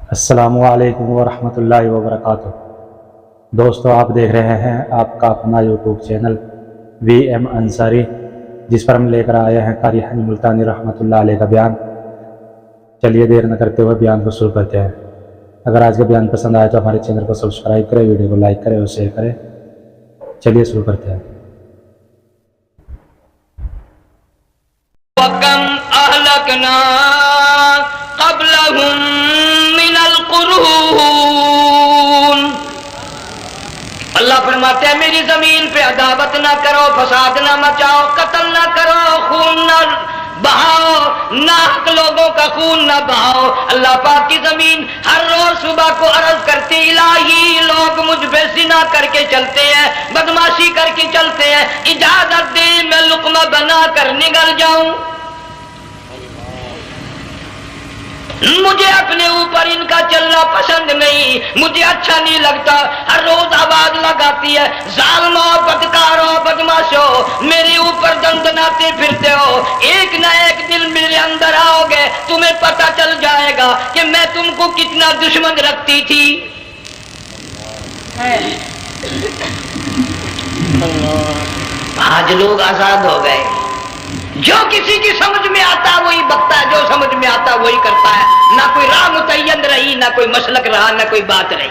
السلام علیکم ورحمۃ اللہ وبرکاتہ۔ دوستو، آپ دیکھ رہے ہیں آپ کا اپنا یوٹیوب چینل وی ایم انصاری، جس پر ہم لے کر آئے ہیں قاری حنی ملتانی رحمۃ اللہ علیہ کا بیان۔ چلیے دیر نہ کرتے ہوئے بیان کو شروع کرتے ہیں۔ اگر آج کا بیان پسند آئے تو ہمارے چینل کو سبسکرائب کریں، ویڈیو کو لائک کریں اور شیئر کریں۔ چلیے شروع کرتے ہیں۔ وَكَمْ أَهْلَكْنَا قَبْلَهُمْ مِنَ الْقُرُونِ۔ اللہ فرماتے ہیں میری زمین پہ عداوت نہ کرو، فساد نہ مچاؤ، قتل نہ کرو، خون نہ بہاؤ، ناحق لوگوں کا خون نہ بہاؤ۔ اللہ پاک کی زمین ہر روز صبح کو عرض کرتی الہی لوگ مجھ پہ زنا کر کے چلتے ہیں، بدماشی کر کے چلتے ہیں، اجازت دے میں لقمہ بنا کر نگل جاؤں۔ مجھے اپنے اوپر ان کا چلنا پسند نہیں، مجھے اچھا نہیں لگتا۔ ہر روز آواز لگاتی ہے ظالمو، بدکارو، بدماشو، میرے اوپر دندناتے پھرتے ہو، ایک نہ ایک دن میرے اندر آؤ گے، تمہیں پتہ چل جائے گا کہ میں تم کو کتنا دشمن رکھتی تھی۔ آج لوگ آزاد ہو گئے، جو کسی کی سمجھ میں آتا وہی بکتا ہے، جو سمجھ میں آتا وہی کرتا ہے، نہ کوئی راہ متعین رہی، نہ کوئی مسلک رہا، نہ کوئی بات رہی۔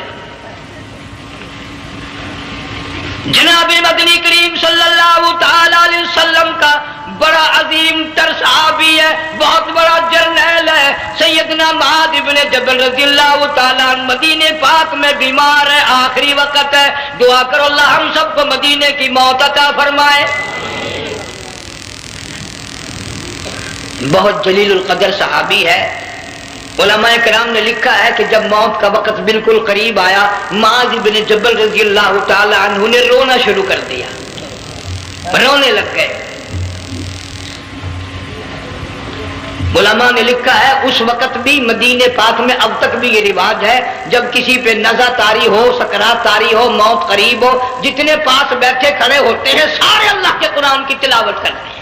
جناب مدنی کریم صلی اللہ تعالی علیہ وسلم کا بڑا عظیم تر صحابی ہے، بہت بڑا جرنیل ہے، سیدنا معاذ ابن جبل رضی اللہ تعالی عنہ مدینے پاک میں بیمار ہے، آخری وقت ہے، دعا کرو اللہ ہم سب کو مدینے کی موت عطا فرمائے۔ بہت جلیل القدر صحابی ہے۔ علماء کرام نے لکھا ہے کہ جب موت کا وقت بالکل قریب آیا، معاذ بن جبل رضی اللہ تعالی عنہ نے رونا شروع کر دیا، رونے لگ گئے۔ علماء نے لکھا ہے اس وقت بھی مدینے پاک میں اب تک بھی یہ رواج ہے، جب کسی پہ نزع طاری ہو، سکرات طاری ہو، موت قریب ہو، جتنے پاس بیٹھے کھڑے ہوتے ہیں سارے اللہ کے قرآن کی تلاوت کرتے ہیں۔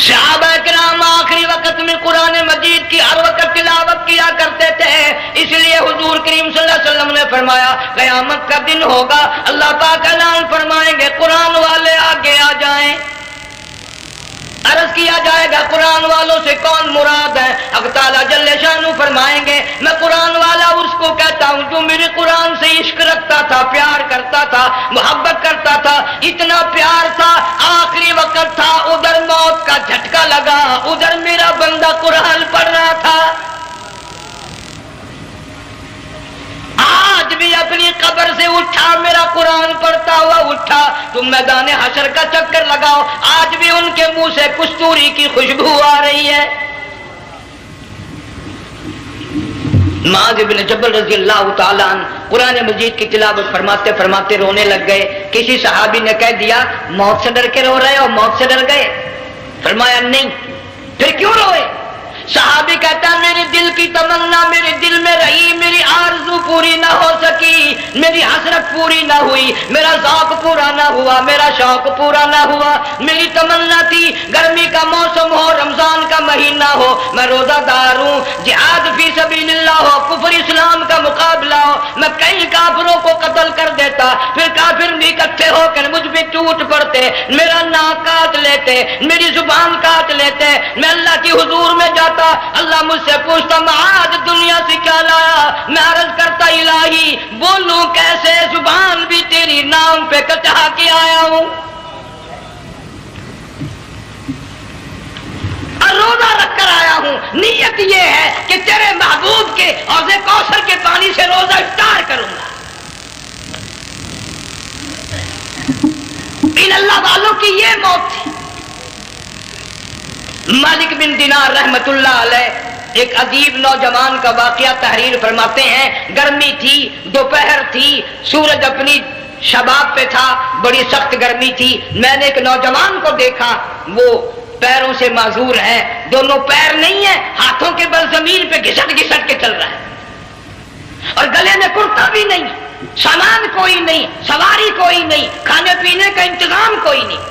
صحابہ کرام آخری وقت میں قرآن مجید کی ہر وقت تلاوت کیا کرتے تھے، اس لیے حضور کریم صلی اللہ علیہ وسلم نے فرمایا قیامت کا دن ہوگا، اللہ پاک اعلان فرمائیں گے قرآن والے آگے آ جائیں۔ عرض کیا جائے گا قرآن والوں سے کون مراد ہے؟ حق تعالیٰ جل شانہ فرمائیں گے میں قرآن والا اس کو کہتا ہوں جو میرے قرآن سے عشق رکھتا تھا، پیار کرتا تھا، محبت کرتا تھا، اتنا پیار تھا آخری وقت تھا، ادھر موت کا جھٹکا لگا، ادھر میرا بندہ قرآن پڑھ رہا تھا، آج بھی اپنی قبر سے اٹھا میرا قرآن پڑھتا ہوا اٹھا، تم میدان حشر کا چکر لگاؤ، آج بھی ان کے منہ سے کستوری کی خوشبو آ رہی ہے۔ معاذ بن جبل رضی اللہ تعالیٰ عنہ قرآن مجید کی تلاوت فرماتے فرماتے رونے لگ گئے۔ کسی صحابی نے کہہ دیا موت سے ڈر کے رو رہے ہو، موت سے ڈر گئے؟ فرمایا نہیں۔ پھر کیوں روئے؟ صحابی کہتا ہے میرے دل کی تمنا میرے دل میں رہی، میری آرزو پوری نہ ہو سکی، میری حسرت پوری نہ ہوئی، میرا ذوق پورا نہ ہوا، میرا شوق پورا نہ ہوا۔ میری تمنا تھی گرمی کا موسم ہو، رمضان کا مہینہ ہو، میں روزہ دار ہوں، جہاد فی سبیل اللہ ہو، کفر اسلام کا مقابلہ ہو، میں کئی کافروں کو قتل کر دیتا، پھر کافر بھی اکٹھے ہو کر مجھ پہ ٹوٹ پڑتے، میرا ناک کاٹ لیتے، میری زبان کاٹ لیتے، میں اللہ کی حضور میں جاتا، اللہ مجھ سے پوچھتا معاذ دنیا سے کیا لایا؟ میں عرض کرتا الہی بولوں کیسے، زبان بھی تیری نام پہ کٹا کے آیا ہوں، اور روزہ رکھ کر آیا ہوں، نیت یہ ہے کہ تیرے محبوب کے حوض کوثر کے پانی سے روزہ افطار کروں گا۔ ان اللہ والوں کی یہ موت تھی۔ مالک بن دینار رحمت اللہ علیہ ایک عجیب نوجوان کا واقعہ تحریر فرماتے ہیں، گرمی تھی، دوپہر تھی، سورج اپنی شباب پہ تھا، بڑی سخت گرمی تھی، میں نے ایک نوجوان کو دیکھا، وہ پیروں سے معذور ہے، دونوں پیر نہیں ہیں، ہاتھوں کے بل زمین پہ گھسٹ گھسٹ کے چل رہا ہے، اور گلے میں کرتا بھی نہیں، سامان کوئی نہیں، سواری کوئی نہیں، کھانے پینے کا انتظام کوئی نہیں۔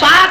7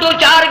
2-4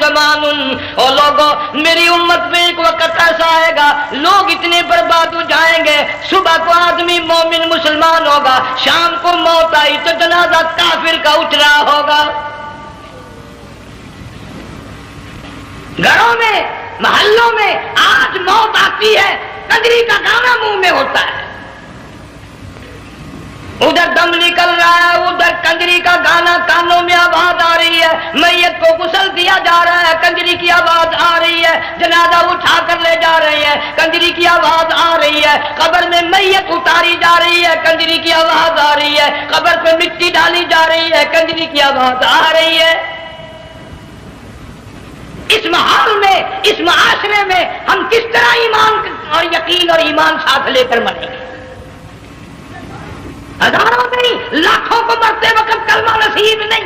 زمان، اور لوگوں میری امت میں ایک وقت ایسا آئے گا لوگ اتنے برباد ہو جائیں گے، صبح کو آدمی مومن مسلمان ہوگا، شام کو موت آئی تو جنازہ کافر کا اٹھ رہا ہوگا۔ گھروں میں محلوں میں آج موت آتی ہے، کنجری کا گانا منہ میں ہوتا ہے، ادھر دم نکل رہا ہے، ادھر کنجری کا گانا کانوں میں آواز آ رہی ہے، میت کو غسل دیا جا رہا ہے، کنجری کی آواز آ رہی ہے، جنازہ اٹھا کر لے جا رہے ہیں، کنجری کی آواز آ رہی ہے، قبر میں میت اتاری جا رہی ہے، کنجری کی آواز آ رہی ہے، قبر پہ مٹی ڈالی جا رہی ہے، کنجری کی آواز آ رہی ہے۔ اس ماحول میں، اس معاشرے میں ہم کس طرح ایمان اور یقین اور ایمان ساتھ لے کر مریں گے؟ ہزاروں نہیں لاکھوں کو مرتے وقت کلمہ نصیب نہیں،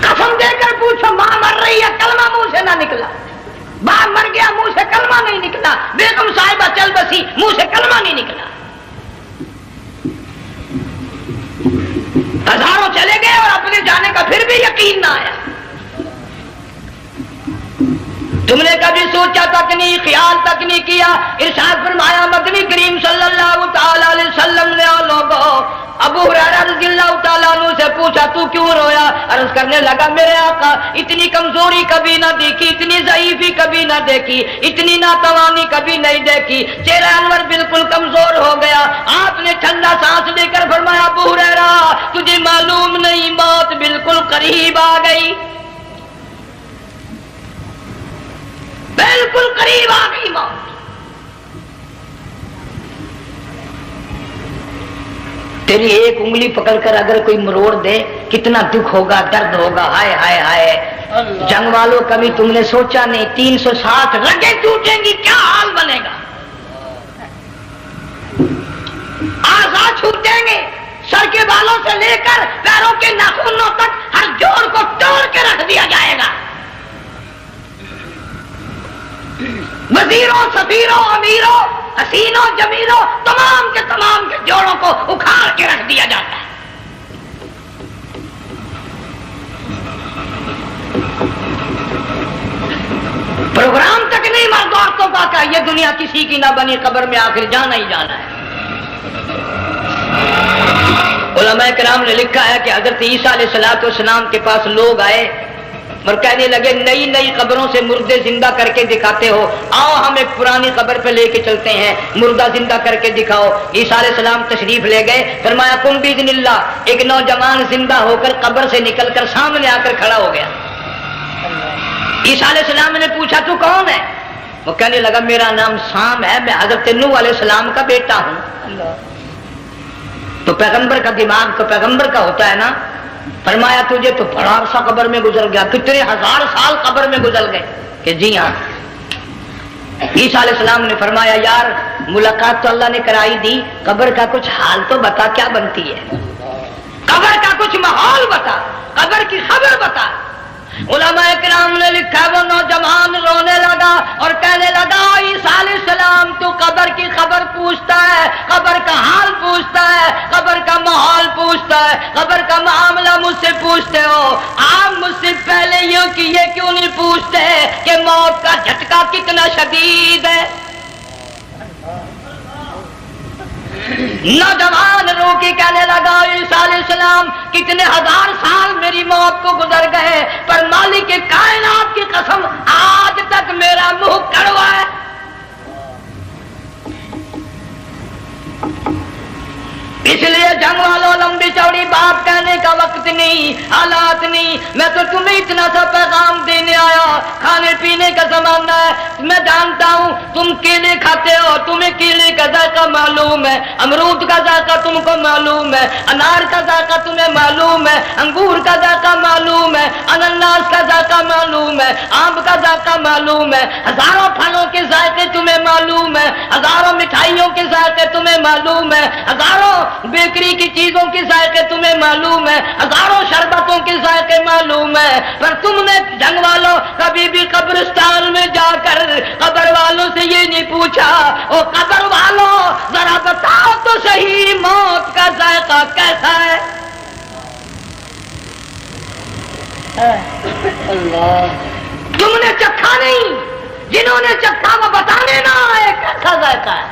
قسم دے کر پوچھو ماں مر رہی ہے کلمہ منہ سے نہ نکلا، باپ مر گیا منہ سے کلمہ نہیں نکلا، بیگم صاحبہ چل بسی منہ سے کلمہ نہیں نکلا، ہزاروں چلے گئے اور اپنے جانے کا پھر بھی یقین نہ آیا۔ تم نے کبھی سوچا تک نہیں، خیال تک نہیں کیا؟ ارشاد فرمایا مدنی کریم صلی اللہ تعالی علیہ وسلم نے لوگوں ابو ہریرہ رضی اللہ تعالیٰ عنہ سے پوچھا تو کیوں رویا؟ عرض کرنے لگا میرے آقا اتنی کمزوری کبھی نہ دیکھی، اتنی ضعیفی کبھی نہ دیکھی، اتنی ناتوانی کبھی نہیں دیکھی، چہرہ انور بالکل کمزور ہو گیا۔ آپ نے ٹھنڈا سانس لے کر فرمایا ابو ہریرہ تجھے معلوم نہیں موت بالکل قریب آ گئی، بالکل قریب آ گئی موت۔ تیری ایک انگلی پکڑ کر اگر کوئی مروڑ دے کتنا دکھ ہوگا، درد ہوگا، ہائے ہائے ہائے۔ جنگ والوں کبھی تم نے سوچا نہیں 360 رگیں ٹوٹیں گی کیا حال بنے گا، اعضاء چھوٹیں گے، سر کے بالوں سے لے کر پیروں کے ناخنوں تک ہر جوڑ کو توڑ کے رکھ دیا جائے گا، وزیروں سفیروں امیروں حسینوں جمیلوں تمام کے جوڑوں کو اکھاڑ کے رکھ دیا جاتا ہے۔ پروگرام تک نہیں مرد عورتوں کا کہ یہ دنیا کسی کی نہ بنی، قبر میں آخر جانا ہی جانا ہے۔ علماء کرام نے لکھا ہے کہ حضرت عیسیٰ علیہ السلام کے پاس لوگ آئے اور کہنے لگے نئی نئی قبروں سے مردے زندہ کر کے دکھاتے ہو، آؤ ہم ایک پرانی قبر پہ لے کے چلتے ہیں، مردہ زندہ کر کے دکھاؤ۔ عیسیٰ علیہ السلام تشریف لے گئے، فرمایا کن باذن اللہ، ایک نوجوان زندہ ہو کر قبر سے نکل کر سامنے آ کر کھڑا ہو گیا۔ عیسیٰ علیہ السلام نے پوچھا تو کون ہے؟ وہ کہنے لگا میرا نام سام ہے، میں حضرت نوح علیہ السلام کا بیٹا ہوں۔ تو پیغمبر کا دماغ تو پیغمبر کا ہوتا ہے نا۔ فرمایا تجھے تو بڑا عرصہ قبر میں گزر گیا، کتنے ہزار سال قبر میں گزر گئے؟ کہ جی ہاں۔ عیسیٰ علیہ السلام نے فرمایا یار ملاقات تو اللہ نے کرائی دی، قبر کا کچھ حال تو بتا کیا بنتی ہے، قبر کا کچھ ماحول بتا، قبر کی خبر بتا۔ علماء کرام نے لکھا وہ نوجوان رونے لگا اور کہنے لگا عیسیٰ علیہ السلام تو قبر کی خبر پوچھتا ہے، قبر کا حال پوچھتا ہے، قبر کا ماحول پوچھتا ہے، قبر کا معاملہ مجھ سے پوچھتے ہو، آپ مجھ سے پہلے یہ کیوں نہیں پوچھتے کہ موت کا جھٹکا کتنا شدید ہے؟ نوجوان رو کے کہنے لگا عیسیٰ علیہ السلام کتنے ہزار سال میری موت کو گزر گئے پر مالک کائنات کی قسم آج تک میرا منہ کڑوا ہے۔ اس لیے جنگ والوں لمبی چوڑی بات کہنے کا وقت نہیں، حالات نہیں، میں تو تمہیں اتنا سا پیغام دینے آیا، کھانے پینے کا زمانہ ہے، میں جانتا ہوں تم کیلے کھاتے ہو، تمہیں کیلے کا ذائقہ معلوم ہے، امرود کا ذائقہ تم کو معلوم ہے، انار کا ذائقہ تمہیں معلوم ہے، انگور کا ذائقہ معلوم ہے، انناس کا ذائقہ معلوم ہے، آم کا ذائقہ معلوم ہے، ہزاروں پھلوں کے ذائقے تمہیں معلوم ہے، ہزاروں مٹھائیوں کے ذائقے تمہیں معلوم ہے، ہزاروں بیکری کی چیزوں کے ذائقے تمہیں معلوم ہے، ہزاروں شربتوں کے ذائقے معلوم ہے، پر تم نے جنگ والوں کبھی بھی قبرستان میں جا کر قبر والوں سے یہ نہیں پوچھا او قبر والوں ذرا بتاؤ تو صحیح موت کا ذائقہ کیسا ہے؟ تم نے چکھا نہیں، جنہوں نے چکھا وہ بتانے نہ آئے کیسا ذائقہ ہے۔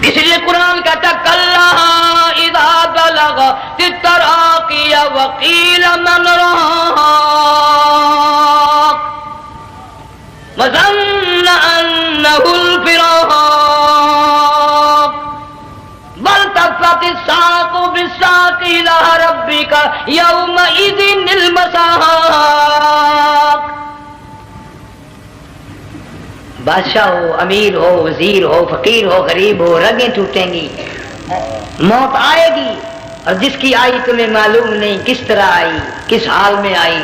اس لیے قرآن کہتا کلا اذا بلغت التراقی وقیل من راق وظن انه الفراق والتفت الساق بالساق الى ربك يومئذ المساق۔ بادشاہ ہو، امیر ہو، وزیر ہو، فقیر ہو، غریب ہو، رگیں ٹوٹیں گی، موت آئے گی، اور جس کی آئی تمہیں معلوم نہیں کس طرح آئی، کس حال میں آئی۔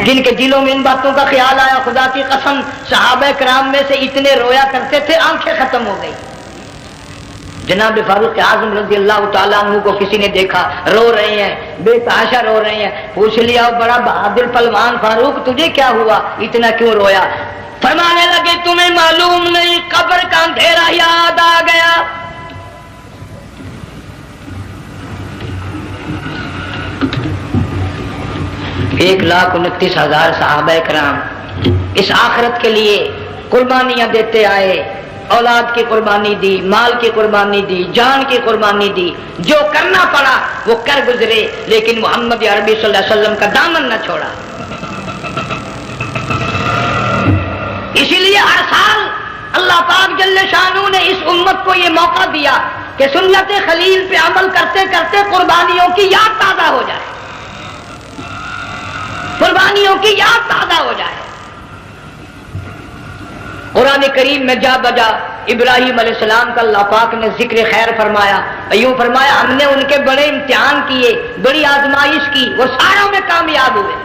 جن کے دلوں میں ان باتوں کا خیال آیا، خدا کی قسم صحابہ کرام میں سے اتنے رویا کرتے تھے آنکھیں ختم ہو گئی۔ جناب فاروق اعظم رضی اللہ تعالیٰ عنہ کو کسی نے دیکھا رو رہے ہیں، بے تحاشا رو رہے ہیں، پوچھ لیا بڑا بہادر پہلوان فاروق تجھے کیا ہوا، اتنا کیوں رویا؟ فرمانے لگے تمہیں معلوم نہیں قبر کا اندھیرا یاد آ گیا۔ 1,29,000 صحابہ کرام اس آخرت کے لیے قربانیاں دیتے آئے، اولاد کی قربانی دی، مال کی قربانی دی، جان کی قربانی دی، جو کرنا پڑا وہ کر گزرے، لیکن محمد عربی صلی اللہ علیہ وسلم کا دامن نہ چھوڑا۔ اسی لیے ہر سال اللہ پاک جل شانہ نے اس امت کو یہ موقع دیا کہ سنت خلیل پہ عمل کرتے کرتے قربانیوں کی یاد تازہ ہو جائے، قربانیوں کی یاد تازہ ہو جائے۔ قرآن کریم میں جا بجا ابراہیم علیہ السلام کا اللہ پاک نے ذکر خیر فرمایا، یوں فرمایا ہم نے ان کے بڑے امتحان کیے، بڑی آزمائش کی، وہ ساروں میں کامیاب ہوئے۔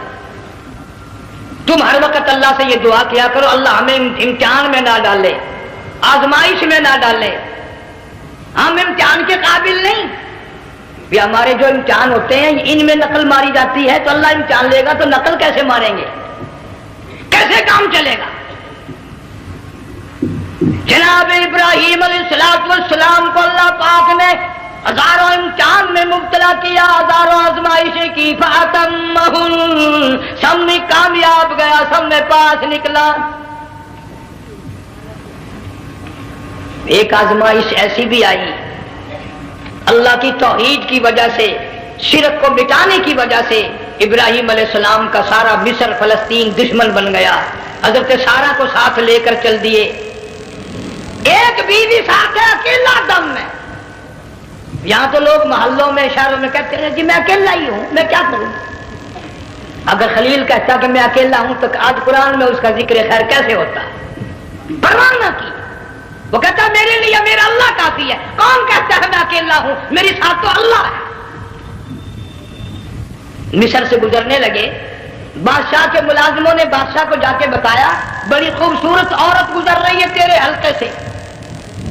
تم ہر وقت اللہ سے یہ دعا کیا کرو اللہ ہمیں امتحان میں نہ ڈالے، آزمائش میں نہ ڈالے، ہم امتحان کے قابل نہیں۔ یہ ہمارے جو امتحان ہوتے ہیں ان میں نقل ماری جاتی ہے، تو اللہ امتحان لے گا تو نقل کیسے ماریں گے، کیسے کام چلے گا؟ جناب ابراہیم علیہ السلام کو اللہ پاک نے ہزاروں امتحان میں مبتلا کیا، ہزاروں آزمائشیں کی، فَأَتَمَّهُ، سب میں کامیاب گیا، سب میں پاس نکلا۔ ایک آزمائش ایسی بھی آئی اللہ کی توحید کی وجہ سے، شرک کو مٹانے کی وجہ سے ابراہیم علیہ السلام کا سارا مصر فلسطین دشمن بن گیا، حضرت سارہ کو ساتھ لے کر چل دیے، ایک بیوی ساتھ ہے اکیلا دم میں۔ یہاں تو لوگ محلوں میں شہروں میں کہتے ہیں جی میں اکیلا ہی ہوں، میں کیا کروں؟ اگر خلیل کہتا کہ میں اکیلا ہوں تو آج قرآن میں اس کا ذکر خیر کیسے ہوتا؟ پرواہ نہ کی، وہ کہتا میرے لیے میرا اللہ کافی ہے۔ کون کہتا ہے میں اکیلا ہوں؟ میری ساتھ تو اللہ ہے۔ مصر سے گزرنے لگے، بادشاہ کے ملازموں نے بادشاہ کو جا کے بتایا بڑی خوبصورت عورت گزر رہی ہے تیرے حلقے سے،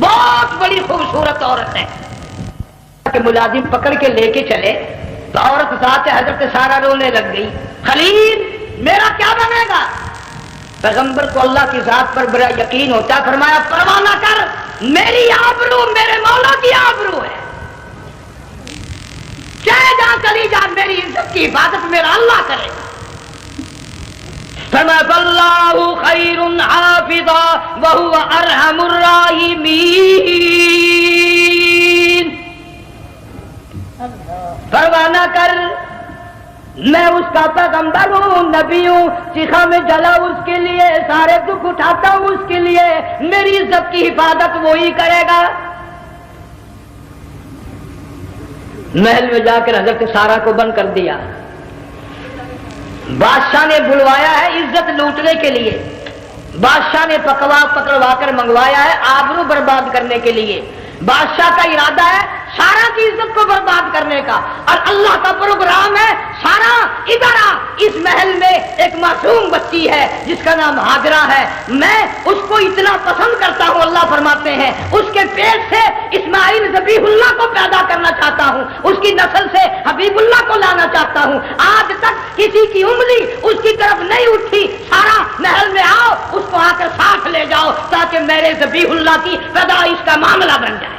بہت بڑی خوبصورت عورت ہے۔ کہ ملازم پکڑ کے لے کے چلے تو عورت ذات حضرت سارہ رونے لگ گئی، خلیل میرا کیا بنے گا؟ پیغمبر کو اللہ کی ذات پر بڑا یقین ہوتا، فرمایا پرواہ نہ کر، میری آبرو میرے مولا کی آبرو ہے، چاہے جہاں چلی جا میری عزت کی حفاظت میرا اللہ کرے گا۔ فرمایا فاللہ خیر حافظا وہو ارحم الراحمین، پرواہ نہ کر، میں اس کا پیغمبر ہوں، نبی ہوں، چیخا میں جلا اس کے لیے، سارے دکھ اٹھاتا ہوں اس کے لیے، میری عزت کی حفاظت وہی کرے گا۔ محل میں جا کر حضرت سارہ کو بند کر دیا، بادشاہ نے بلوایا ہے عزت لوٹنے کے لیے، بادشاہ نے پکڑوا کر منگوایا ہے آبرو برباد کرنے کے لیے۔ بادشاہ کا ارادہ ہے سارا کی عزت کو برباد کرنے کا، اور اللہ کا پروگرام ہے سارا ادھر آ، اس محل میں ایک معصوم بچی ہے جس کا نام ہاجرہ ہے، میں اس کو اتنا پسند کرتا ہوں، اللہ فرماتے ہیں اس کے پیٹ سے اسماعیل ذبیح اللہ کو پیدا کرنا چاہتا ہوں، اس کی نسل سے حبیب اللہ کو لانا چاہتا ہوں۔ آج تک کسی کی انگلی اس کی طرف نہیں اٹھی، سارا محل میں آؤ، اس کو آ کر ساتھ لے جاؤ تاکہ میرے ذبیح اللہ کی پیدائش کا معاملہ بن جائے۔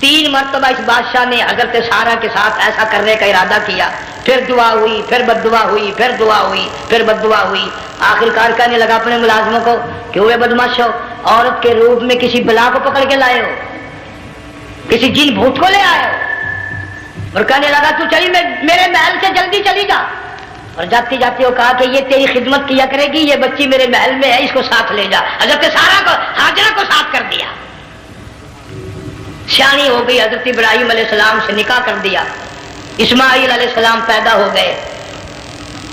3 مرتبہ اس بادشاہ نے حضرت سارہ کے ساتھ ایسا کرنے کا ارادہ کیا، پھر دعا ہوئی، پھر بد دعا ہوئی، پھر دعا ہوئی، پھر بد دعا ہوئی۔ آخر کار کہنے لگا اپنے ملازموں کو کہ ہوئے بدماشو، عورت کے روپ میں کسی بلا کو پکڑ کے لائے ہو، کسی جن بھوت کو لے آئے ہو، اور کہنے لگا تو چلی میرے محل سے جلدی چلی جا، اور جاتی جاتی وہ کہا کہ یہ تیری خدمت کیا کرے گی، یہ بچی میرے محل میں ہے، اس کو ساتھ لے جا۔ حضرت سارہ کو، ہاجرہ کو ساتھ کر دیا، سیانی ہو گئی، حضرت ابراہیم علیہ السلام سے نکاح کر دیا، اسماعیل علیہ السلام پیدا ہو گئے۔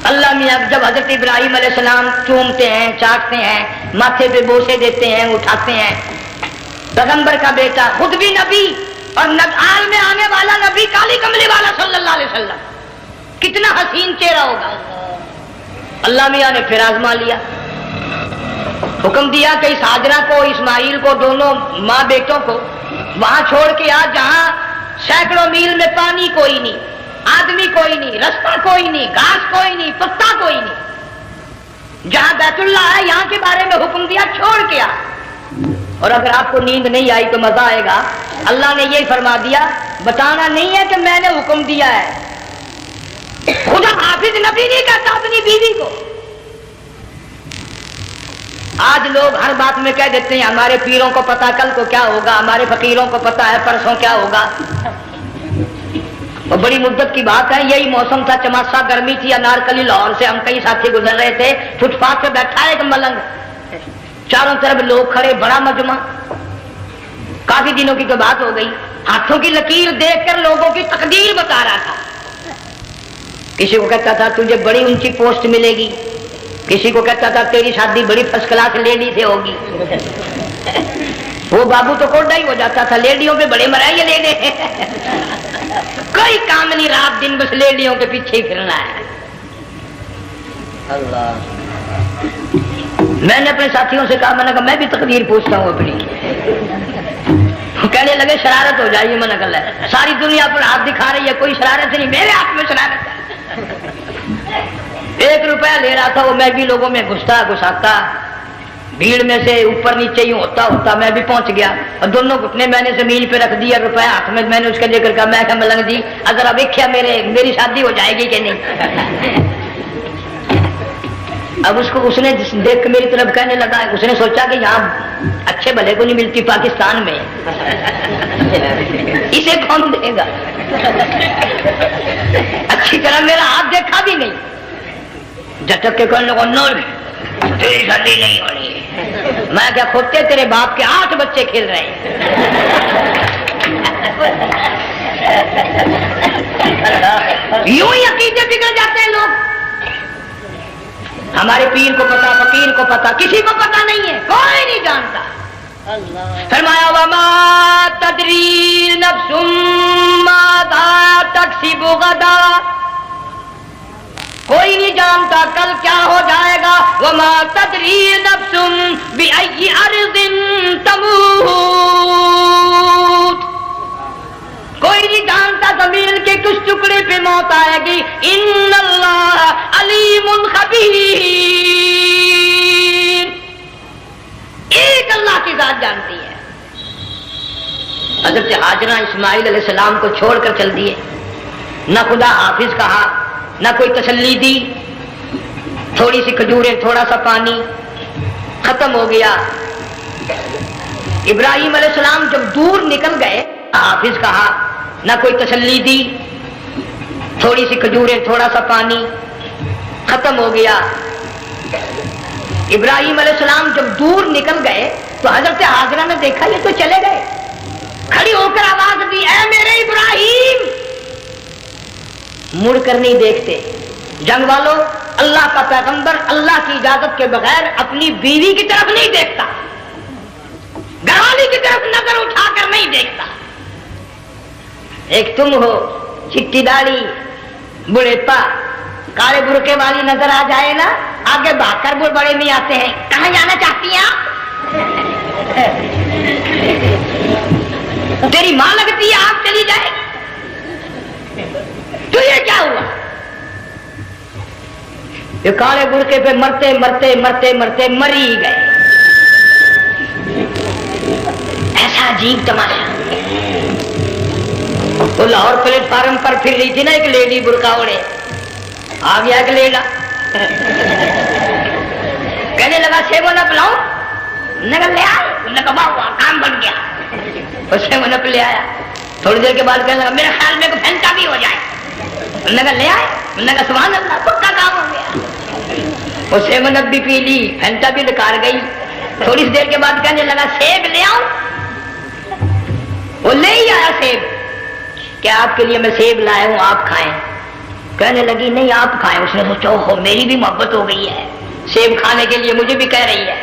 اللہ میاں جب حضرت ابراہیم علیہ السلام چومتے ہیں، چاٹتے ہیں، ماتھے پہ بوسے دیتے ہیں، اٹھاتے ہیں، پیغمبر کا بیٹا، خود بھی نبی اور آل میں آنے والا نبی، کالی کملی والا صلی اللہ علیہ وسلم، کتنا حسین چہرہ ہوگا۔ اللہ میاں نے پھر آزما لیا، حکم دیا کہ اس ہاجرہ کو، اسماعیل کو، دونوں ماں بیٹوں کو وہاں چھوڑ کے آ جہاں سینکڑوں میل میں پانی کوئی نہیں، آدمی کوئی نہیں، رستہ کوئی نہیں، گھاس کوئی نہیں، پتا کوئی نہیں، جہاں بیت اللہ ہے یہاں کے بارے میں حکم دیا، چھوڑ کے آ۔ اور اگر آپ کو نیند نہیں آئی تو مزہ آئے گا، اللہ نے یہی فرما دیا، بتانا نہیں ہے کہ میں نے حکم دیا ہے۔ خدا حافظ نبی نہیں کہتا اپنی بیوی کو۔ آج لوگ ہر بات میں کہہ دیتے ہیں ہمارے پیروں کو پتا کل کو کیا ہوگا، ہمارے فقیروں کو پتا ہے پرسوں کیا ہوگا۔ اور بڑی مدت کی بات ہے، یہی موسم تھا، چماسا گرمی تھی، انارکلی لاہور سے ہم کئی ساتھی گزر رہے تھے، فٹ پاتھ پہ بیٹھا ایک ملنگ، چاروں طرف لوگ کھڑے، بڑا مجمع، کافی دنوں کی تو بات ہو گئی، ہاتھوں کی لکیر دیکھ کر لوگوں کی تقدیر بتا رہا تھا۔ کسی کو کہتا تھا تجھے بڑی اونچی پوسٹ ملے گی، کسی کو کہتا تھا تیری شادی بڑی فرسٹ کلاس لیڈی سے ہوگی۔ وہ بابو تو کوڈا ہی ہو جاتا تھا، لیڈیوں پہ بڑے مرائے لیڈے، کوئی کام نہیں، رات دن بس لیڈیوں کے پیچھے ہی پھرنا ہے۔ اللہ، میں نے اپنے ساتھیوں سے کہا، میں نے کہا میں بھی تقدیر پوچھتا ہوں اپنی۔ کہنے لگے شرارت ہو جائے گی، میں نے کہا ساری دنیا پر ہاتھ دکھا رہی ہے، کوئی شرارت نہیں، میرے ہاتھ میں شرارت ہے۔ 1 روپیہ لے رہا تھا وہ، میں بھی لوگوں میں گھستا گھساتا، بھیڑ میں سے اوپر نیچے ہی ہوتا ہوتا میں بھی پہنچ گیا، اور دونوں گھٹنے میں نے زمین پہ رکھ دیا، روپیہ ہاتھ میں نے اس کے لے کر کہا، میں کہا ملنگ جی اگر اب دیکھا میری شادی ہو جائے گی کہ نہیں۔ اب اس نے دیکھ کے میری طرف کہنے لگا، اس نے سوچا کہ یہاں اچھے بھلے کو نہیں ملتی پاکستان میں، اسے کون دے گا؟ اچھی طرح میرا ہاتھ دیکھا بھی نہیں، جھٹک کے کہنے لگا نو تیری شادی نہیں ہونی۔ میں کیا کھوتے تیرے باپ کے 8 بچے کھیل رہے ہیں۔ یوں ہی عقیدے بگڑ جاتے ہیں لوگ۔ ہمارے پیر کو پتا، فقیر کو پتا، کسی کو پتا نہیں ہے، کوئی نہیں جانتا۔ فرمایا وما تدری نفس ماذا تکسب غدا، کوئی نہیں جانتا کل کیا ہو جائے گا۔ وما تدری نفس بأی ارض تموت، کوئی نہیں جانتا زمین کے کس ٹکڑے پہ موت آئے گی۔ ان اللہ علیم خبیر، ایک اللہ کی ذات جانتی ہے۔ حضرت ہاجرہ اسماعیل علیہ السلام کو چھوڑ کر چل دیے، نہ خدا حافظ کہا، نہ کوئی تسلی دی، تھوڑی سی کھجوریں، تھوڑا سا پانی، ختم ہو گیا۔ ابراہیم علیہ السلام جب دور نکل گئے، حافظ کہا، نہ کوئی تسلی دی، تھوڑی سی کھجوریں، تھوڑا سا پانی، ختم ہو گیا۔ ابراہیم علیہ السلام جب دور نکل گئے تو حضرت ہاجرہ نے دیکھا یہ تو چلے گئے، کھڑی ہو کر آواز دی، اے میرے ابراہیم۔ مڑ کر نہیں دیکھتے۔ جنگ والوں، اللہ کا پیغمبر اللہ کی اجازت کے بغیر اپنی بیوی کی طرف نہیں دیکھتا، گھر والی کی طرف نظر اٹھا کر نہیں دیکھتا۔ ایک تم ہو، چٹی داڑھی، بڑھیپا، کالے برقعے والی نظر آ جائے نا، آگے بھاگ کر بڑے نہیں آتے ہیں، کہاں جانا چاہتی ہیں آپ؟ تیری ماں لگتی ہے آپ چلی جائے تو یہ کیا ہوا؟ یہ کالے برقعے پہ مرتے مرتے مرتے مرتے مری گئے۔ ایسا عجیب تماشا، تو لاہور پلیٹ فارم پر پھر رہی تھی نا ایک لیڈی برقع اوڑے، آ گیا ایک لیڈا کہنے لگا سیب و نپ لاؤں، نگر لے آئے، واہ کام بن گیا، اور سیب و نپ لے آیا۔ تھوڑی دیر کے بعد کہنے لگا میرے خیال میں پھینٹا بھی ہو جائے، نگر لے آئے، نگر سبحان اللہ پکا کام ہو گیا، وہ سیب و نپ بھی پی لی، پھینٹا بھی نکار گئی۔ تھوڑی دیر کے بعد کہنے لگا سیب لے آؤں، وہ لے ہی آیا سیب، کہ آپ کے لیے میں سیب لایا ہوں آپ کھائیں۔ کہنے لگی نہیں آپ کھائیں۔ اس نے سوچا ہو میری بھی محبت ہو گئی ہے، سیب کھانے کے لیے مجھے بھی کہہ رہی ہے۔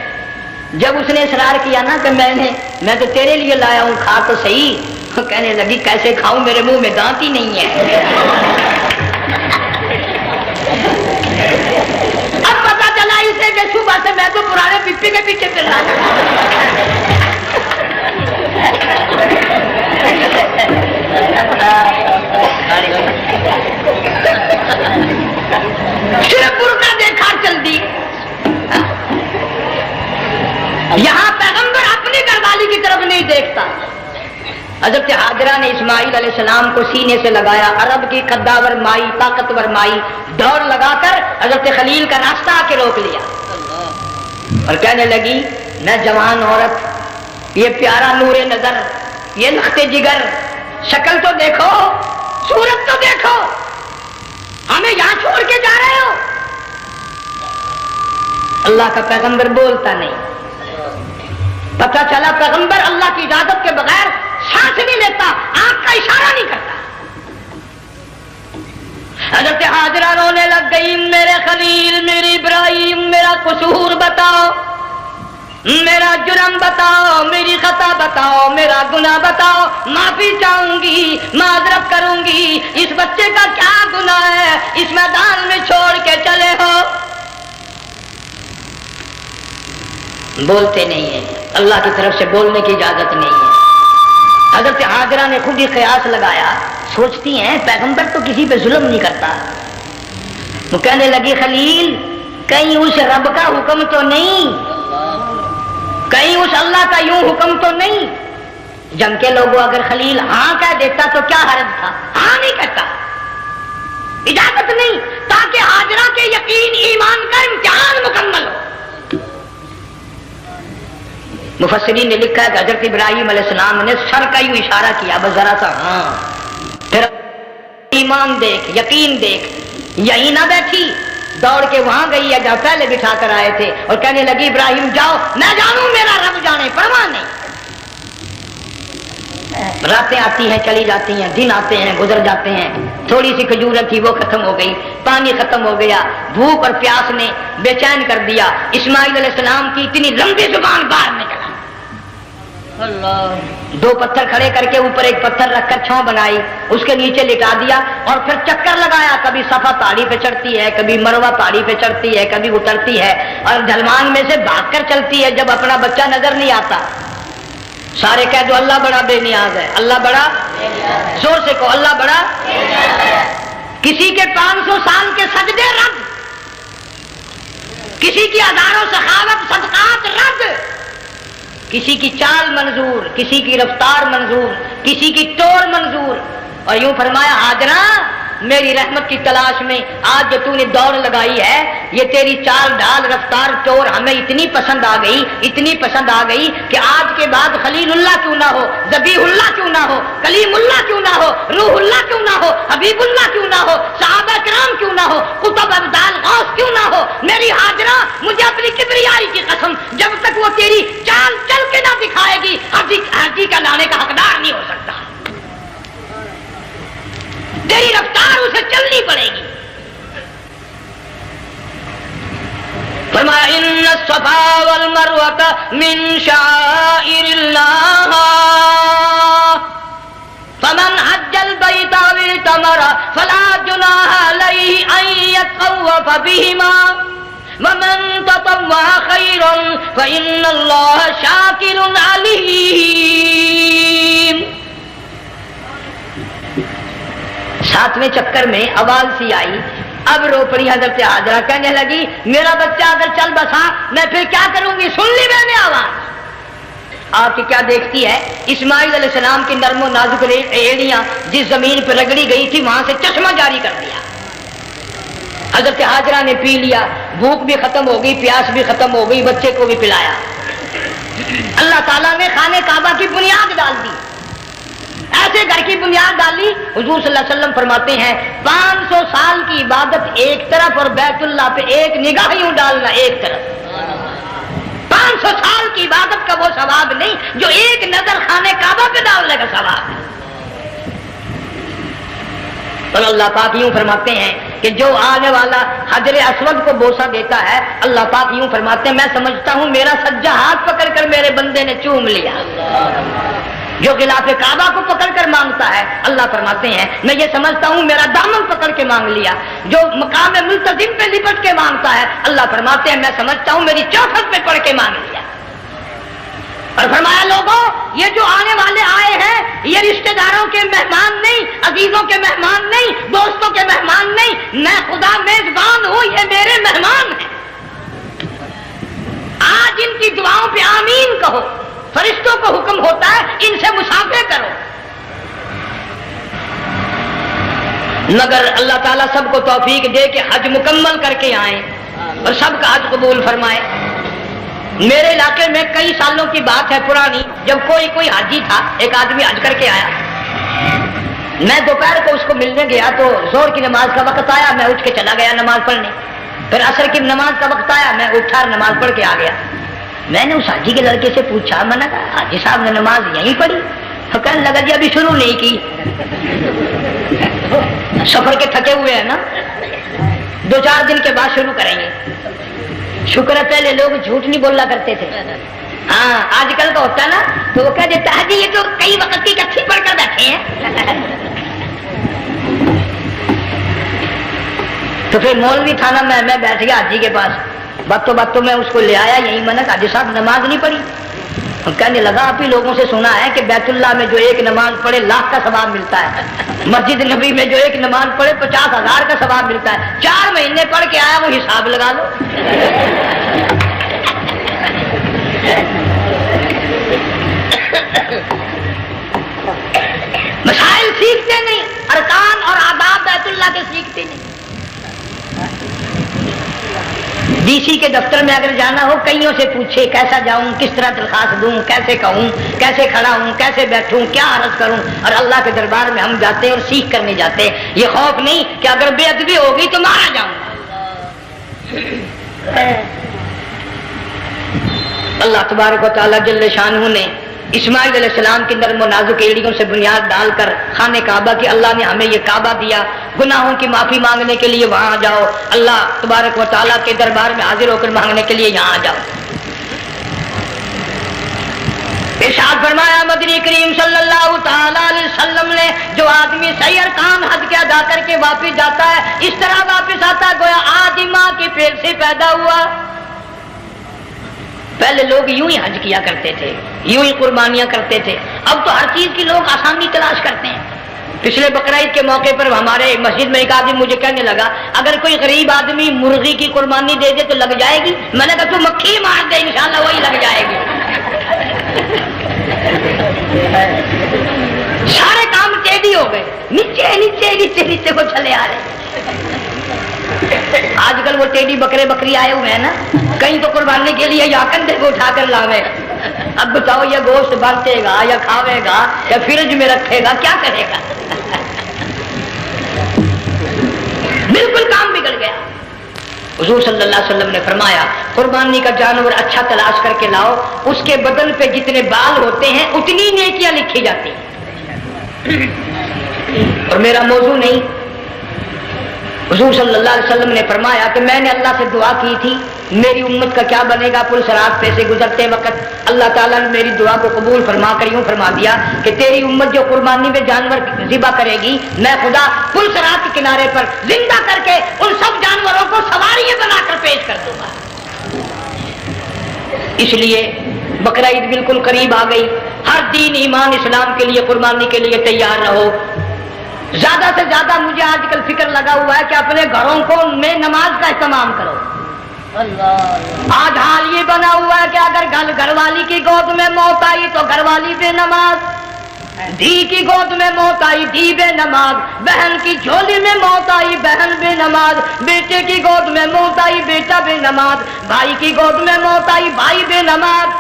جب اس نے اصرار کیا نا کہ میں تو تیرے لیے لایا ہوں کھا تو صحیح، کہنے لگی کیسے کھاؤں میرے منہ میں دانت ہی نہیں ہے۔ اب پتا چلا اسے کہ صبح سے میں تو پرانے پپی کے پیچھے پھر رہا تھا۔ صرف برقع دیکھا چل دی۔ یہاں پیغمبر اپنی گھر والی کی طرف نہیں دیکھتا۔ حضرت حاجرہ نے اسماعیل علیہ السلام کو سینے سے لگایا، عرب کی قداور مائی، طاقتور مائی، دوڑ لگا کر حضرت خلیل کا راستہ آ کے روک لیا اور کہنے لگی میں جوان عورت، یہ پیارا نور نظر، یہ لخت جگر، شکل تو دیکھو، صورت تو دیکھو، ہمیں یہاں چھوڑ کے جا رہے ہو؟ اللہ کا پیغمبر بولتا نہیں۔ پتہ چلا پیغمبر اللہ کی اجازت کے بغیر سانس نہیں لیتا، آنکھ کا اشارہ نہیں کرتا۔ حضرت حاجرہ رونے لگ گئی، میرے خلیل، میری ابراہیم، میرا قصور بتاؤ، میرا جرم بتاؤ، میری خطا بتاؤ، میرا گناہ بتاؤ، معافی چاہوں گی، معذرت کروں گی، اس بچے کا کیا گناہ ہے اس میدان میں چھوڑ کے چلے ہو؟ بولتے نہیں ہیں، اللہ کی طرف سے بولنے کی اجازت نہیں ہے۔ حضرت حاجرہ نے خود ہی قیاس لگایا، سوچتی ہیں پیغمبر تو کسی پہ ظلم نہیں کرتا۔ وہ کہنے لگی خلیل کہیں اس رب کا حکم تو نہیں، کہیں اس اللہ کا یوں حکم تو نہیں؟ جنگ کے لوگوں اگر خلیل ہاں کہہ دیتا تو کیا حرج تھا؟ ہاں نہیں کہتا، اجازت نہیں، تاکہ حاجرہ کے یقین ایمان کا امتحان مکمل ہو۔ مفسرین نے لکھا ہے کہ حضرت ابراہیم علیہ السلام نے سر کا یوں اشارہ کیا، بس ذرا سا ہاں، پھر ایمان دیکھ، یقین دیکھ، یہی نہ بیٹھی، دوڑ کے وہاں گئی ہے جہاں پہلے بٹھا کر آئے تھے اور کہنے لگی ابراہیم جاؤ، میں جانوں میرا رب جانے، پرواہ نہیں۔ راتیں آتی ہیں چلی جاتی ہیں، دن آتے ہیں گزر جاتے ہیں، تھوڑی سی کھجوریں تھی وہ ختم ہو گئی، پانی ختم ہو گیا، بھوک اور پیاس نے بے چین کر دیا۔ اسماعیل علیہ السلام کی اتنی لمبی زبان باہر نکلا، دو پتھر کھڑے کر کے اوپر ایک پتھر رکھ کر چھاؤں بنائی، اس کے نیچے لٹا دیا اور پھر چکر لگایا، کبھی صفا پہاڑی پہ چڑھتی ہے، کبھی مروہ پہاڑی پہ چڑھتی ہے، کبھی اترتی ہے اور ڈھلوان میں سے بھاگ کر چلتی ہے جب اپنا بچہ نظر نہیں آتا۔ سارے کہہ دو اللہ بڑا بے نیاز ہے، اللہ بڑا، زور سے کہو اللہ بڑا۔ کسی کے 500 سال کے سجدے رد، کسی کی ہزاروں سخاوت صدقات رد، کسی کی چال منظور، کسی کی رفتار منظور، کسی کی ٹور منظور۔ اور یوں فرمایا حاجرہ میری رحمت کی تلاش میں آج جو تو نے دوڑ لگائی ہے، یہ تیری چال ڈال رفتار ٹور ہمیں اتنی پسند آ گئی، اتنی پسند آ گئی کہ آج کے بعد خلیل اللہ کیوں نہ ہو، ذبیح اللہ کیوں نہ ہو، کلیم اللہ کیوں نہ ہو، روح اللہ کیوں نہ ہو، حبیب اللہ کیوں نہ ہو، صحابہ کرام کیوں نہ ہو، قطب ابدال غوث کیوں نہ ہو، میری حاجرہ مجھے اپنی کبریائی کی قسم جب تک وہ تیری چال چل کے نہ دکھائے گی حاجی کا لانے کا حقدار نہیں ہو سکتا۔ تیری رفتار اسے چلنی پڑے گی۔ فرمایا ان الصفا والمروہ من شعائر اللہ فمن حج البیت او اعتمر فلا جناح علیہ ان یطوف بہما ومن تطوع خیرا فإن اللہ شاکر علیم۔ 7ویں چکر میں آواز سی آئی، اب رو پڑی حضرت حاجرہ، کہنے لگی میرا بچہ اگر چل بسا میں پھر کیا کروں گی؟ سن لی میں نے آواز، آپ کی کیا دیکھتی ہے؟ اسماعیل علیہ السلام کی نرم و نازک ایڑیاں جس زمین پہ رگڑی گئی تھی وہاں سے چشمہ جاری کر دیا. حضرت ہاجرہ نے پی لیا، بھوک بھی ختم ہو گئی، پیاس بھی ختم ہو گئی، بچے کو بھی پلایا. اللہ تعالیٰ نے خانہ کعبہ کی بنیاد ڈال دی، ایسے گھر کی بنیاد ڈالی. حضور صلی اللہ علیہ وسلم فرماتے ہیں 500 سال کی عبادت ایک طرف اور بیت اللہ پہ ایک نگاہ یوں ڈالنا ایک طرف. 500 سال کی عبادت کا وہ ثواب نہیں جو ایک نظر خانہ کعبہ پہ ڈالنے کا ثواب ہے. اور اللہ پاک یوں فرماتے ہیں کہ جو آنے والا حجر اسود کو بوسہ دیتا ہے، اللہ پاک یوں فرماتے ہیں میں سمجھتا ہوں میرا سجا ہاتھ پکڑ کر میرے بندے نے چوم لیا. جو غلاف کعبہ کو پکڑ کر مانگتا ہے، اللہ فرماتے ہیں میں یہ سمجھتا ہوں میرا دامن پکڑ کے مانگ لیا. جو مقام ملتزم پہ لپٹ کے مانگتا ہے، اللہ فرماتے ہیں میں سمجھتا ہوں میری چوکھٹ پہ پڑھ کے مانگ لیا. اور فرمایا لوگوں یہ جو آنے والے آئے ہیں یہ رشتہ داروں کے مہمان نہیں، عزیزوں کے مہمان نہیں، دوستوں کے مہمان نہیں، میں خدا میزبان ہوں، یہ میرے مہمان ہیں. آج ان کی دعاؤں پہ آمین کہو. فرشتوں کو حکم ہوتا ہے ان سے مسافہ کرو. مگر اللہ تعالیٰ سب کو توفیق دے کہ حج مکمل کر کے آئیں اور سب کا حج قبول فرمائے. میرے علاقے میں کئی سالوں کی بات ہے پرانی، جب کوئی حاجی تھا، ایک آدمی حج کر کے آیا. میں دوپہر کو اس کو ملنے گیا تو زور کی نماز کا وقت آیا، میں اٹھ کے چلا گیا نماز پڑھنے. پھر عصر کی نماز کا وقت آیا، میں اٹھا اور نماز پڑھ کے آ گیا. میں نے اس حاجی کے لڑکے سے پوچھا، میں نے کہا حاجی صاحب نے نماز یہیں پڑھی؟ تو کہنے لگا جی ابھی شروع نہیں کی، سفر کے تھکے ہوئے ہیں نا، 2-4 دن کے بعد شروع کریں گے. شکر ہے پہلے لوگ جھوٹ نہیں بولا کرتے تھے. ہاں آج کل کا ہوتا ہے نا تو وہ کہہ دیتا ہے جی یہ تو کئی وقت کی کچھی پڑھ کر بیٹھے ہیں. تو پھر مولوی تھا نا، میں بیٹھ گیا حاجی کے پاس، باتوں میں اس کو لے آیا یہی. میں نے کہا حاجی صاحب نماز نہیں پڑھی؟ کہنے لگا آپ ہی لوگوں سے سنا ہے کہ بیت اللہ میں جو ایک نماز پڑھے 1,00,000 کا ثواب ملتا ہے، مسجد نبی میں جو ایک نماز پڑھے 50,000 کا ثواب ملتا ہے. 4 مہینے پڑھ کے آیا، وہ حساب لگا لو. مسائل سیکھتے نہیں، ارکان اور آداب بیت اللہ کے سیکھتے نہیں. ڈی سی کے دفتر میں اگر جانا ہو کئیوں سے پوچھے کیسا جاؤں، کس طرح درخواست دوں، کیسے کہوں، کیسے کھڑا ہوں، کیسے بیٹھوں، کیا عرض کروں. اور اللہ کے دربار میں ہم جاتے ہیں اور سیکھ کرنے جاتے ہیں. یہ خوف نہیں کہ اگر بے ادبی ہوگی تو مارا جاؤں گا. اللہ تبارک و تعالیٰ جل شانہ نے اسماعیل علیہ السلام کی نرم و نازک ایڑیوں سے بنیاد ڈال کر خانہ کعبہ کی، اللہ نے ہمیں یہ کعبہ دیا. گناہوں کی معافی مانگنے کے لیے وہاں جاؤ، اللہ تبارک و تعالیٰ کے دربار میں حاضر ہو کر مانگنے کے لیے یہاں جاؤ. ارشاد فرمایا مدنی کریم صلی اللہ تعالی علیہ وسلم نے جو آدمی صحیح ارکان حج کے ادا کر کے واپس جاتا ہے اس طرح واپس آتا گویا آج ہی ماں کی پیٹ سے پیدا ہوا. پہلے لوگ یوں ہی حج کیا کرتے تھے، یوں ہی قربانیاں کرتے تھے. اب تو ہر چیز کی لوگ آسانی تلاش کرتے ہیں. پچھلے بقرعید کے موقع پر ہمارے مسجد میں ایک آدمی مجھے کہنے لگا اگر کوئی غریب آدمی مرغی کی قربانی دے دے تو لگ جائے گی. میں نے کہا تو مکھی مار دے انشاءاللہ وہی لگ جائے گی. سارے کام ٹیڑھی ہو گئے، نیچے نیچے نیچے نیچے کو چلے آ رہے. آج کل وہ ٹیڑھی بکرے بکری آئے ہوئے ہیں نا، کہیں تو قربانی کے لیے یا کندھے کو اٹھا کر لاوے. اب بتاؤ یہ گوشت بنتے گا یا کھاوے گا یا فریج میں رکھے گا، کیا کرے گا؟ بالکل کام بگڑ گیا. حضور صلی اللہ علیہ وسلم نے فرمایا قربانی کا جانور اچھا تلاش کر کے لاؤ، اس کے بدن پہ جتنے بال ہوتے ہیں اتنی نیکیاں لکھی جاتی ہیں. اور میرا موضوع نہیں، حضور صلی اللہ علیہ وسلم نے فرمایا کہ میں نے اللہ سے دعا کی تھی میری امت کا کیا بنے گا. پل صراط پہ سے گزرتے وقت اللہ تعالیٰ نے میری دعا کو قبول فرما کر یوں فرما دیا کہ تیری امت جو قربانی میں جانور ذبح کرے گی میں خدا پل صراط کے کنارے پر زندہ کر کے ان سب جانوروں کو سواریاں بنا کر پیش کر دوں گا. اس لیے بقرعید بالکل قریب آ گئی. ہر دین ایمان اسلام کے لیے قربانی کے لیے تیار رہو. زیادہ سے زیادہ مجھے آج کل فکر لگا ہوا ہے کہ اپنے گھروں کو میں نماز کا اہتمام کرو. آج حال یہ بنا ہوا ہے کہ اگر گھر والی کی گود میں موت آئی تو گھر والی بے نماز، دھی کی گود میں موت آئی دھی بے نماز، بہن کی جھولی میں موت آئی بہن بے نماز، بیٹے کی گود میں موت آئی بیٹا بے نماز، بھائی کی گود میں موت آئی بھائی بے نماز،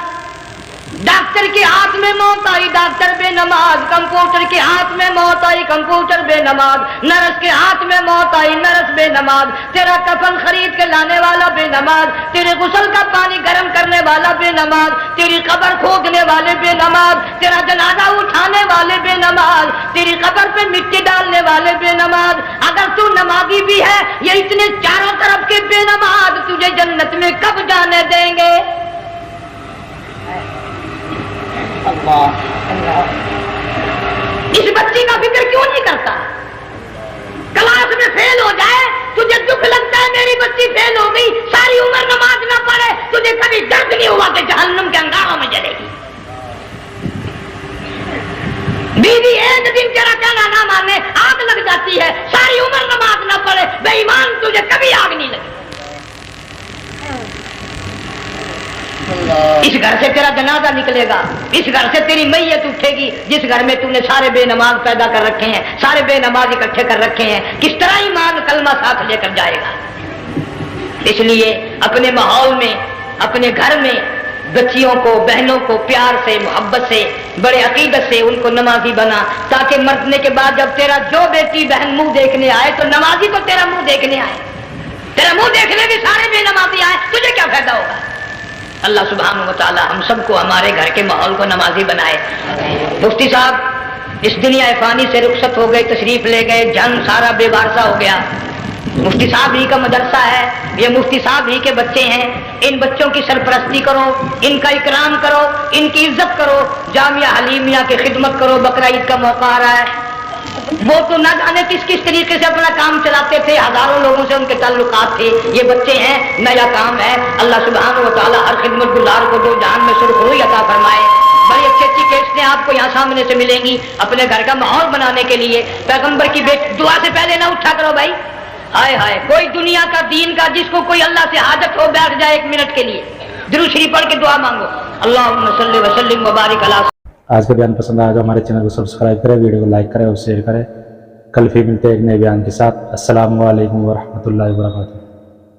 ڈاکٹر کے ہاتھ میں موت آئی ڈاکٹر بے نماز، کمپیوٹر کے ہاتھ میں موت آئی کمپیوٹر بے نماز، نرس کے ہاتھ میں موت آئی نرس بے نماز، تیرا کفن خرید کے لانے والا بے نماز، تیرے غسل کا پانی گرم کرنے والا بے نماز، تیری قبر کھودنے والے بے نماز، تیرا جنازہ اٹھانے والے بے نماز، تیری قبر پہ مٹی ڈالنے والے بے نماز۔ اگر تو نمازی بھی ہے، یہ اتنے چاروں طرف کے بے نماز تجھے جنت میں کب جانے دیں گے؟ اس بچی کا فکر کیوں نہیں کرتا؟ کلاس میں فیل ہو جائے تجھے دکھ لگتا ہے میری بچی فیل ہو گئی، ساری عمر نماز نہ پڑھے تجھے کبھی درد نہیں ہوا کہ جہنم کے انگاروں میں جلے گی؟ بیوی ایک دن تیرا کہنا نہ مانے آگ لگ جاتی ہے، ساری عمر نماز نہ پڑھے بے ایمان تجھے کبھی آگ نہیں لگی۔ اس گھر سے تیرا جنازہ نکلے گا، اس گھر سے تیری میت اٹھے گی جس گھر میں تم نے سارے بے نماز پیدا کر رکھے ہیں، سارے بے نماز اکٹھے کر رکھے ہیں، کس طرح ایمان کلمہ ساتھ لے کر جائے گا؟ اس لیے اپنے ماحول میں اپنے گھر میں بچیوں کو بہنوں کو پیار سے محبت سے بڑے عقیدت سے ان کو نمازی بنا، تاکہ مرنے کے بعد جب تیرا جو بیٹی بہن منہ دیکھنے آئے تو نمازی تو تیرا منہ دیکھنے آئے، تیرا منہ دیکھنے بھی سارے بے نمازی آئے، تجھے کیا فائدہ ہوگا؟ اللہ سبحانہ و تعالی ہم سب کو ہمارے گھر کے ماحول کو نمازی بنائے۔ مفتی صاحب اس دنیا فانی سے رخصت ہو گئے، تشریف لے گئے، جان سارا بے وارثہ ہو گیا۔ مفتی صاحب ہی کا مدرسہ ہے، یہ مفتی صاحب ہی کے بچے ہیں، ان بچوں کی سرپرستی کرو، ان کا اکرام کرو، ان کی عزت کرو، جامعہ حلیمیہ کی خدمت کرو۔ بقرہ عید کا موقع آ رہا ہے، وہ تو نہ جانے کس طریقے سے اپنا کام چلاتے تھے، ہزاروں لوگوں سے ان کے تعلقات تھے، یہ بچے ہیں، نیا کام ہے۔ اللہ سبحانہ و تعالی ہر خدمت گزار کو دو جہان میں سرخروئی عطا فرمائے۔ بڑی اچھی اچھی کیسٹیں آپ کو یہاں سامنے سے ملیں گی اپنے گھر کا ماحول بنانے کے لیے۔ پیغمبر کی دعا سے پہلے نہ اٹھا کرو بھائی، ہائے ہائے، کوئی دنیا کا دین کا جس کو کوئی اللہ سے حاجت ہو بیٹھ جائے ایک منٹ کے لیے، درود شریف پڑھ کے دعا مانگو، اللہم صلی وسلم وبارک علی۔ آج کا بیان پسند آیا تو ہمارے چینل کو سبسکرائب کریں، ویڈیو کو لائک کریں اور شیئر کریں۔ کل پھر ملتے ہیں ایک نئے بیان کے ساتھ۔ السلام علیکم ورحمۃ اللہ وبرکاتہ۔